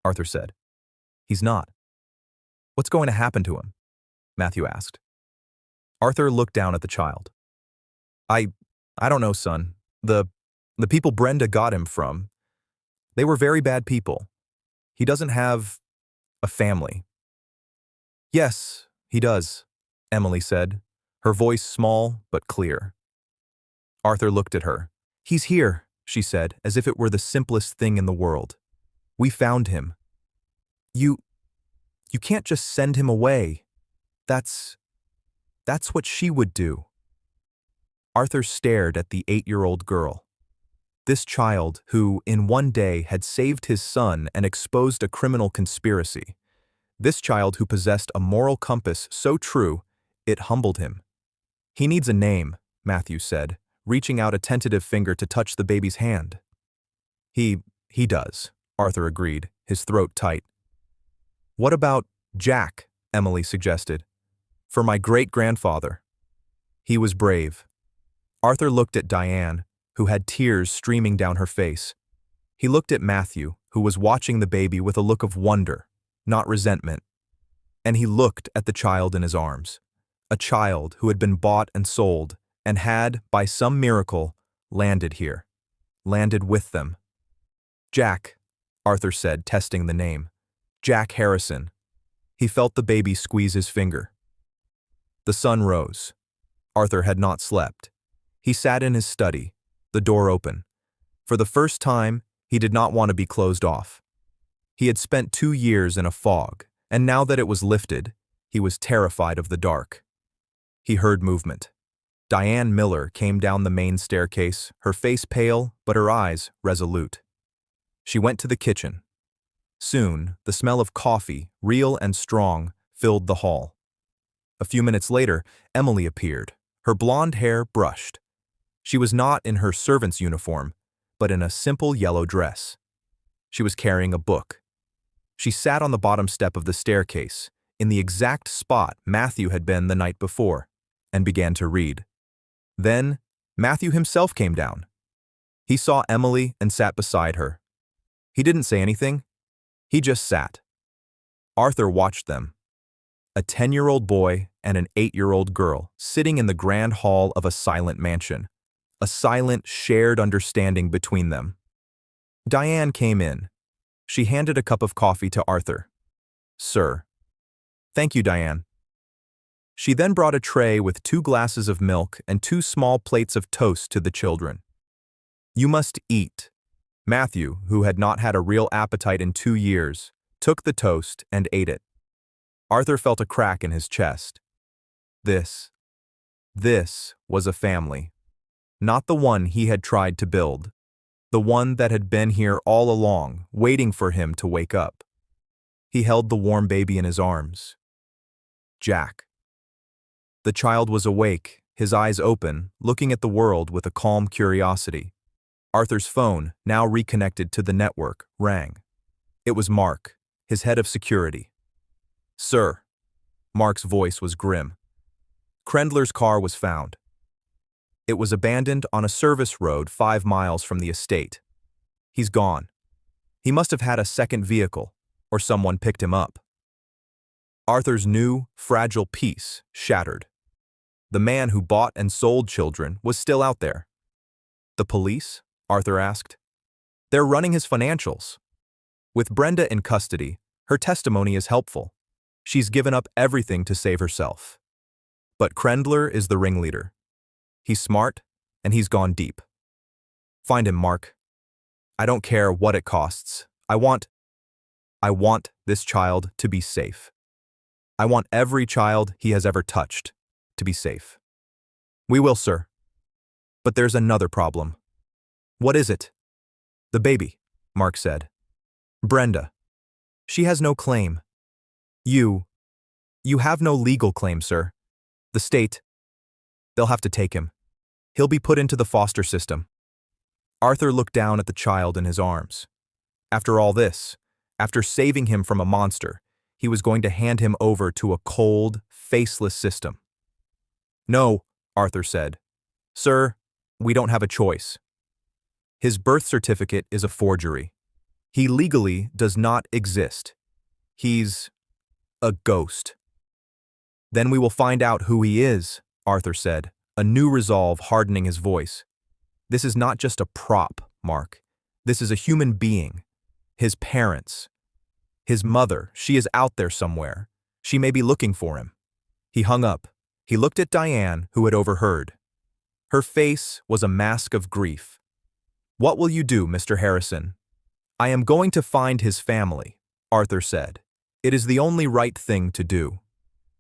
Arthur said. He's not. What's going to happen to him? Matthew asked. Arthur looked down at the child. I don't know, son. The people Brenda got him from, they were very bad people. He doesn't have a family. Yes, he does, Emily said, her voice small but clear. Arthur looked at her. He's here, she said, as if it were the simplest thing in the world. We found him. You can't just send him away. That's what she would do. Arthur stared at the 8-year-old girl. This child who, in one day, had saved his son and exposed a criminal conspiracy. This child who possessed a moral compass so true, it humbled him. He needs a name, Matthew said, reaching out a tentative finger to touch the baby's hand. He does, Arthur agreed, his throat tight. What about Jack? Emily suggested. For my great-grandfather. He was brave. Arthur looked at Diane, who had tears streaming down her face. He looked at Matthew, who was watching the baby with a look of wonder, not resentment. And he looked at the child in his arms, a child who had been bought and sold, and had, by some miracle, landed here, landed with them. Jack, Arthur said, testing the name. Jack Harrison. He felt the baby squeeze his finger. The sun rose. Arthur had not slept. He sat in his study, the door open. For the first time, he did not want to be closed off. He had spent 2 years in a fog, and now that it was lifted, he was terrified of the dark. He heard movement. Diane Miller came down the main staircase, her face pale, but her eyes resolute. She went to the kitchen. Soon, the smell of coffee, real and strong, filled the hall. A few minutes later, Emily appeared, her blonde hair brushed. She was not in her servant's uniform, but in a simple yellow dress. She was carrying a book. She sat on the bottom step of the staircase, in the exact spot Matthew had been the night before, and began to read. Then, Matthew himself came down. He saw Emily and sat beside her. He didn't say anything. He just sat. Arthur watched them. A 10-year-old boy and an 8-year-old girl sitting in the grand hall of a silent mansion. A silent, shared understanding between them. Diane came in. She handed a cup of coffee to Arthur. "Sir." "Thank you, Diane." She then brought a tray with 2 glasses of milk and 2 small plates of toast to the children. "You must eat." Matthew, who had not had a real appetite in 2 years, took the toast and ate it. Arthur felt a crack in his chest. This was a family. Not the one he had tried to build. The one that had been here all along, waiting for him to wake up. He held the warm baby in his arms. Jack. The child was awake, his eyes open, looking at the world with a calm curiosity. Arthur's phone, now reconnected to the network, rang. It was Mark, his head of security. "Sir." Mark's voice was grim. "Krendler's car was found. It was abandoned on a service road 5 miles from the estate. He's gone. He must have had a second vehicle, or someone picked him up." Arthur's new, fragile peace shattered. The man who bought and sold children was still out there. "The police?" Arthur asked. "They're running his financials. With Brenda in custody, her testimony is helpful. She's given up everything to save herself. But Krendler is the ringleader. He's smart, and he's gone deep. Find him, Mark. I don't care what it costs. I want this child to be safe. I want every child he has ever touched to be safe." "We will, sir. But there's another problem." "What is it?" "The baby," Mark said. "Brenda. She has no claim. You have no legal claim, sir. The state, they'll have to take him. He'll be put into the foster system." Arthur looked down at the child in his arms. After all this, after saving him from a monster, he was going to hand him over to a cold, faceless system. "No," Arthur said. "Sir, we don't have a choice. His birth certificate is a forgery. He legally does not exist. He's a ghost." "Then we will find out who he is," Arthur said, a new resolve hardening his voice. "This is not just a prop, Mark. This is a human being. His parents. His mother, she is out there somewhere. She may be looking for him." He hung up. He looked at Diane, who had overheard. Her face was a mask of grief. "What will you do, Mr. Harrison?" "I am going to find his family," Arthur said. "It is the only right thing to do."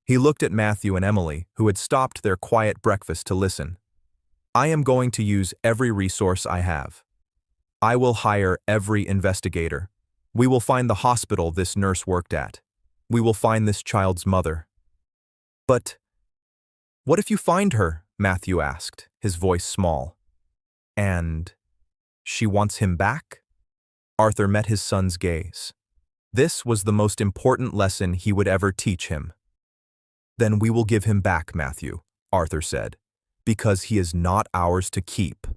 He looked at Matthew and Emily, who had stopped their quiet breakfast to listen. "I am going to use every resource I have. I will hire every investigator. We will find the hospital this nurse worked at. We will find this child's mother." "But what if you find her?" Matthew asked, his voice small. "And she wants him back?" Arthur met his son's gaze. This was the most important lesson he would ever teach him. "Then we will give him back, Matthew," Arthur said, "because he is not ours to keep.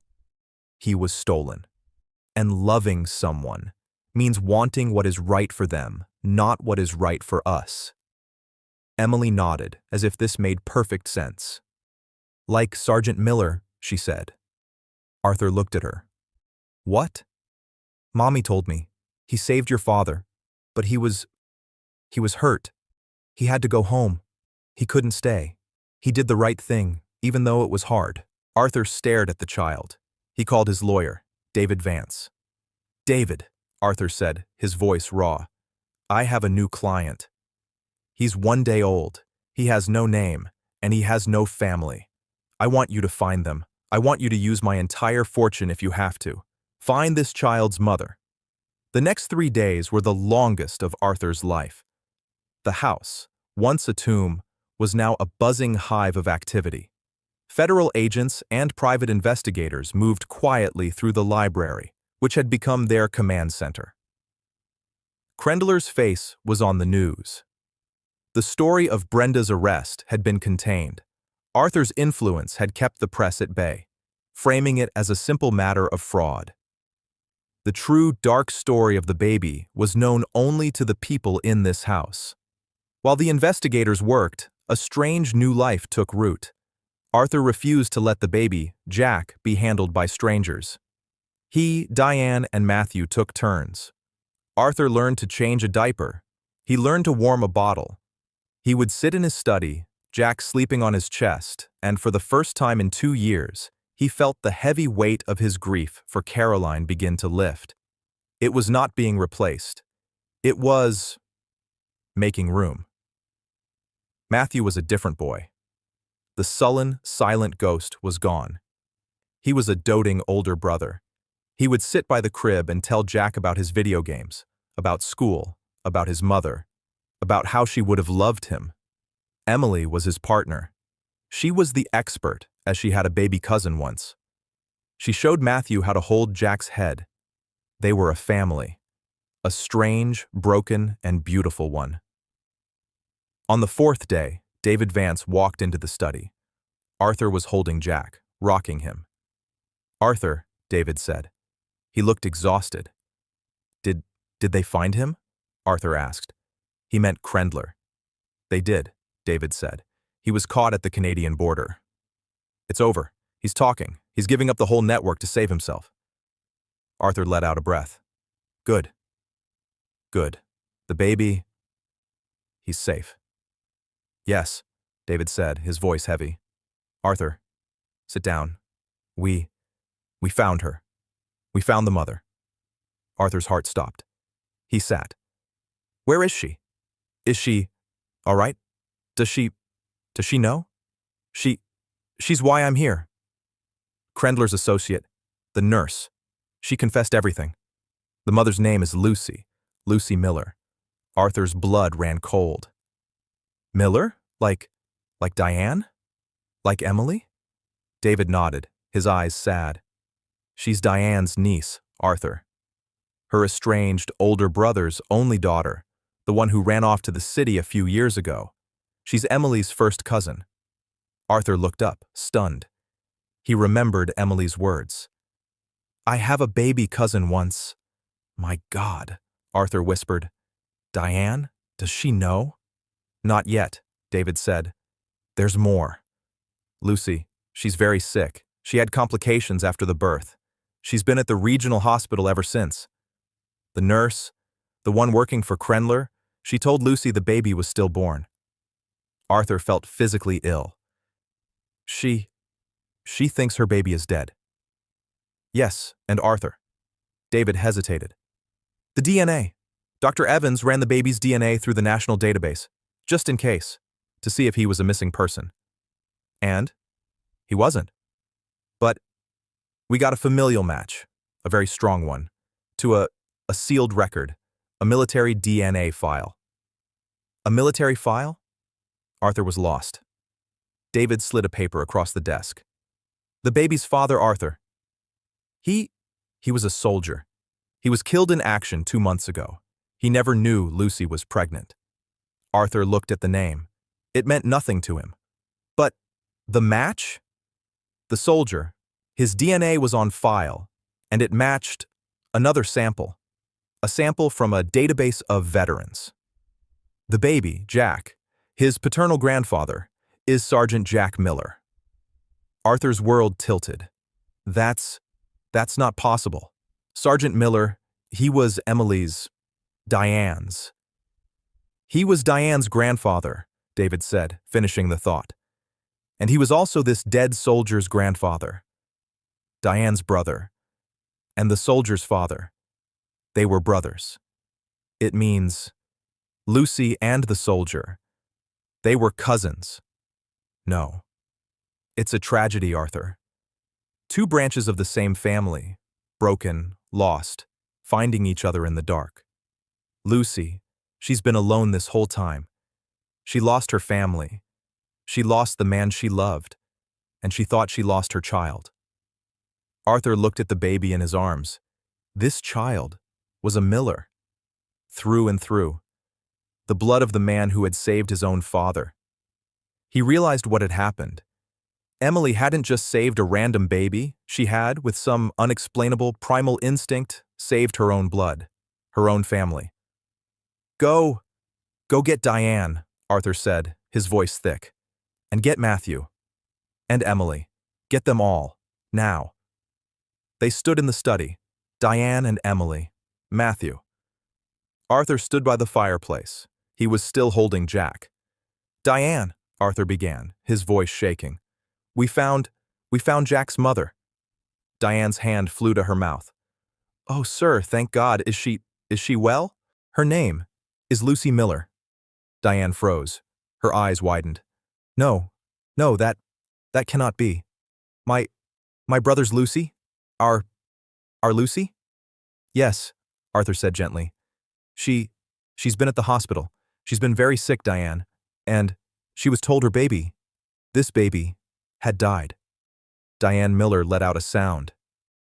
He was stolen. And loving someone means wanting what is right for them, not what is right for us." Emily nodded, as if this made perfect sense. "Like Sergeant Miller," she said. Arthur looked at her. "What?" "Mommy told me. He saved your father, but he was hurt. He had to go home. He couldn't stay. He did the right thing, even though it was hard." Arthur stared at the child. He called his lawyer, David Vance. "David," Arthur said, his voice raw, "I have a new client. He's 1 day old. He has no name, and he has no family. I want you to find them. I want you to use my entire fortune if you have to. Find this child's mother." The next 3 days were the longest of Arthur's life. The house, once a tomb, was now a buzzing hive of activity. Federal agents and private investigators moved quietly through the library, which had become their command center. Krendler's face was on the news. The story of Brenda's arrest had been contained. Arthur's influence had kept the press at bay, framing it as a simple matter of fraud. The true dark story of the baby was known only to the people in this house. While the investigators worked, a strange new life took root. Arthur refused to let the baby, Jack, be handled by strangers. He, Diane, and Matthew took turns. Arthur learned to change a diaper. He learned to warm a bottle. He would sit in his study, Jack sleeping on his chest, and for the first time in 2 years, he felt the heavy weight of his grief for Caroline begin to lift. It was not being replaced. It was making room. Matthew was a different boy. The sullen, silent ghost was gone. He was a doting older brother. He would sit by the crib and tell Jack about his video games, about school, about his mother, about how she would have loved him. Emily was his partner. She was the expert, as she had a baby cousin once. She showed Matthew how to hold Jack's head. They were a family, a strange, broken, and beautiful one. On the 4th day, David Vance walked into the study. Arthur was holding Jack, rocking him. "Arthur," David said. He looked exhausted. Did they find him?" Arthur asked. He meant Krendler. "They did," David said. "He was caught at the Canadian border." "It's over. He's talking. He's giving up the whole network to save himself." Arthur let out a breath. "Good. Good. The baby, he's safe." "Yes," David said, his voice heavy. "Arthur, sit down. We found her. We found the mother." Arthur's heart stopped. He sat. "Where is she? Is she all right? Does she know? She's why I'm here." Krendler's associate, the nurse. She confessed everything. The mother's name is Lucy Miller. Arthur's blood ran cold. "Miller? Like Diane? Like Emily?" David nodded, his eyes sad. "She's Diane's niece, Arthur. Her estranged older brother's only daughter, the one who ran off to the city a few years ago. She's Emily's first cousin." Arthur looked up, stunned. He remembered Emily's words. "I have a baby cousin once." "My God," Arthur whispered. "Diane? Does she know?" "Not yet," David said. "There's more. Lucy, she's very sick. She had complications after the birth. She's been at the regional hospital ever since. The nurse, the one working for Krendler, she told Lucy the baby was stillborn." Arthur felt physically ill. She thinks her baby is dead." "Yes, and Arthur." David hesitated. "The DNA. Dr. Evans ran the baby's DNA through the national database, just in case, to see if he was a missing person. And he wasn't. But we got a familial match, a very strong one, to a sealed record, a military DNA file." "A military file?" Arthur was lost. David slid a paper across the desk. "The baby's father, Arthur. He was a soldier. He was killed in action 2 months ago. He never knew Lucy was pregnant." Arthur looked at the name. It meant nothing to him. But the match? The soldier, his DNA was on file, and it matched another sample, a sample from a database of veterans. The baby, Jack, his paternal grandfather, is Sergeant Jack Miller. Arthur's world tilted. That's not possible. Sergeant Miller, he was Diane's. "He was Diane's grandfather," David said, finishing the thought. "And he was also this dead soldier's grandfather. Diane's brother. And the soldier's father. They were brothers. It means Lucy and the soldier. They were cousins. No, It's a tragedy, Arthur. Two branches of the same family, broken, lost, finding each other in the dark. Lucy, she's been alone this whole time. She lost her family. She lost the man she loved, and she thought she lost her child. Arthur looked at the baby in his arms. This child was a Miller, through and through, the blood of the man who had saved his own father. He realized what had happened. Emily hadn't just saved a random baby, she had, with some unexplainable primal instinct, saved her own blood, her own family. Go get Diane, Arthur said, his voice thick. And get Matthew. And Emily. Get them all. Now. They stood in the study. Diane and Emily. Matthew. Arthur stood by the fireplace. He was still holding Jack. Diane, Arthur began, his voice shaking. We found Jack's mother. Diane's hand flew to her mouth. Oh, sir, thank God. Is she well? Her name is Lucy Miller. Diane froze. Her eyes widened. No, that cannot be. My brother's Lucy? Our Lucy? Yes, Arthur said gently. She's been at the hospital. She's been very sick, Diane. And she was told her baby, this baby, had died. Diane Miller let out a sound.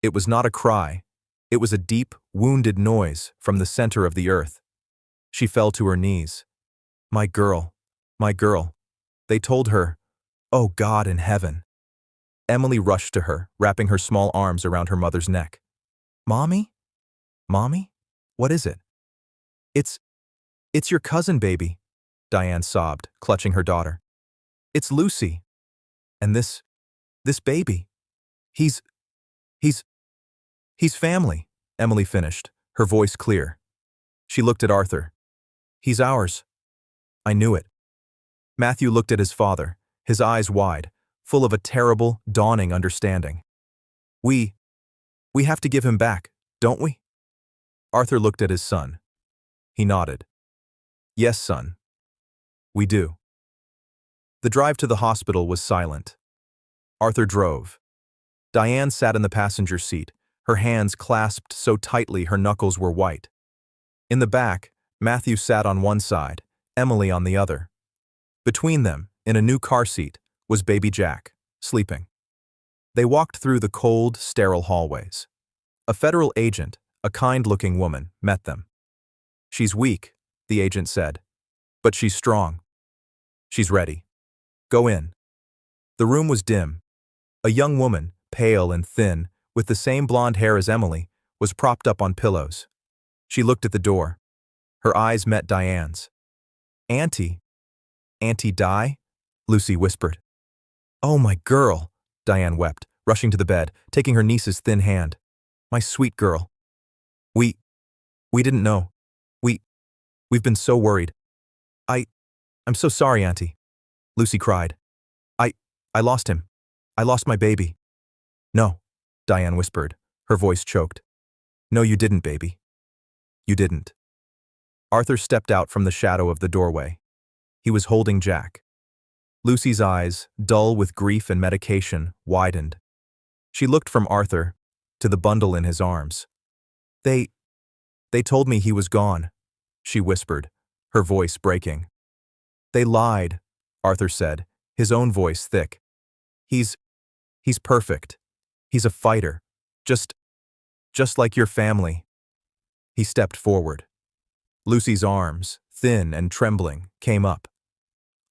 It was not a cry. It was a deep, wounded noise from the center of the earth. She fell to her knees. My girl. They told her, oh God in heaven. Emily rushed to her, wrapping her small arms around her mother's neck. Mommy? What is it? It's your cousin, baby, Diane sobbed, clutching her daughter. It's Lucy. And this baby. He's family, Emily finished, her voice clear. She looked at Arthur. He's ours. I knew it. Matthew looked at his father, his eyes wide, full of a terrible, dawning understanding. We have to give him back, don't we? Arthur looked at his son. He nodded. Yes, son. We do. The drive to the hospital was silent. Arthur drove. Diane sat in the passenger seat, her hands clasped so tightly her knuckles were white. In the back, Matthew sat on one side, Emily on the other. Between them, in a new car seat, was baby Jack, sleeping. They walked through the cold, sterile hallways. A federal agent, a kind-looking woman, met them. She's weak, the agent said, but she's strong. She's ready. Go in. The room was dim. A young woman, pale and thin, with the same blonde hair as Emily, was propped up on pillows. She looked at the door. Her eyes met Diane's. Auntie Di? Lucy whispered. Oh, my girl, Diane wept, rushing to the bed, taking her niece's thin hand. My sweet girl. We didn't know. We've been so worried. I'm so sorry, Auntie, Lucy cried. I lost him. I lost my baby. No, Diane whispered, her voice choked. No, you didn't, baby. You didn't. Arthur stepped out from the shadow of the doorway. He was holding Jack. Lucy's eyes, dull with grief and medication, widened. She looked from Arthur to the bundle in his arms. They told me he was gone, she whispered, her voice breaking. They lied, Arthur said, his own voice thick. He's perfect. He's a fighter. Just like your family. He stepped forward. Lucy's arms, thin and trembling, came up.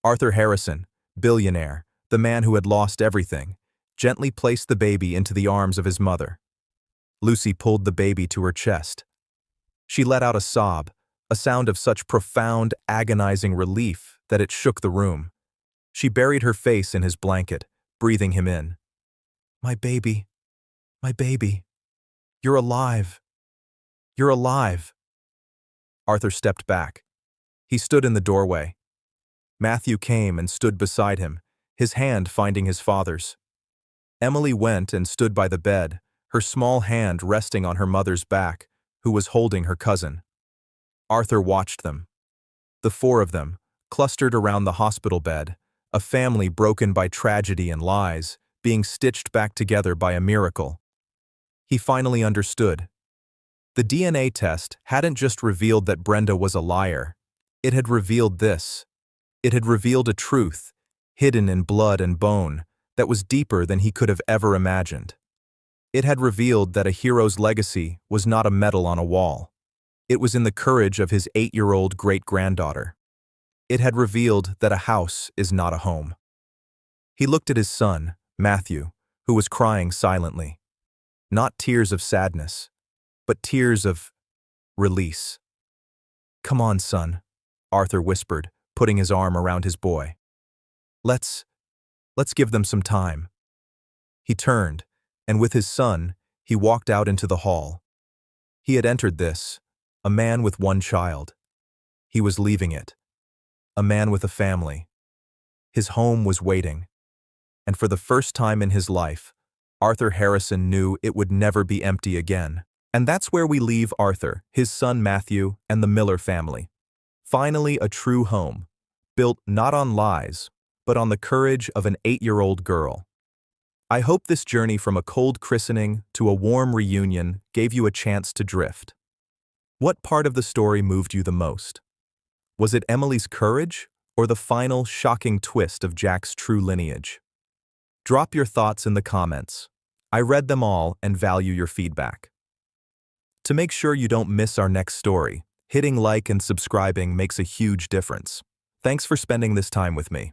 Arthur Harrison, billionaire, the man who had lost everything, gently placed the baby into the arms of his mother. Lucy pulled the baby to her chest. She let out a sob, a sound of such profound, agonizing relief that it shook the room. She buried her face in his blanket, breathing him in. My baby. You're alive. You're alive. Arthur stepped back. He stood in the doorway. Matthew came and stood beside him, his hand finding his father's. Emily went and stood by the bed, her small hand resting on her mother's back, who was holding her cousin. Arthur watched them. The four of them, clustered around the hospital bed, A family broken by tragedy and lies, being stitched back together by a miracle. He finally understood. The DNA test hadn't just revealed that Brenda was a liar. It had revealed this. It had revealed a truth, hidden in blood and bone, that was deeper than he could have ever imagined. It had revealed that a hero's legacy was not a medal on a wall. It was in the courage of his 8-year-old great-granddaughter. It had revealed that a house is not a home. He looked at his son, Matthew, who was crying silently. Not tears of sadness, but tears of release. "Come on, son," Arthur whispered, putting his arm around his boy. Let's give them some time." He turned, and with his son, he walked out into the hall. He had entered this, a man with one child. He was leaving it, a man with a family. His home was waiting. And for the first time in his life, Arthur Harrison knew it would never be empty again. And that's where we leave Arthur, his son Matthew, and the Miller family. Finally, a true home, built not on lies, but on the courage of an 8-year-old girl. I hope this journey from a cold christening to a warm reunion gave you a chance to drift. What part of the story moved you the most? Was it Emily's courage, or the final, shocking twist of Jack's true lineage? Drop your thoughts in the comments. I read them all and value your feedback. To make sure you don't miss our next story, hitting like and subscribing makes a huge difference. Thanks for spending this time with me.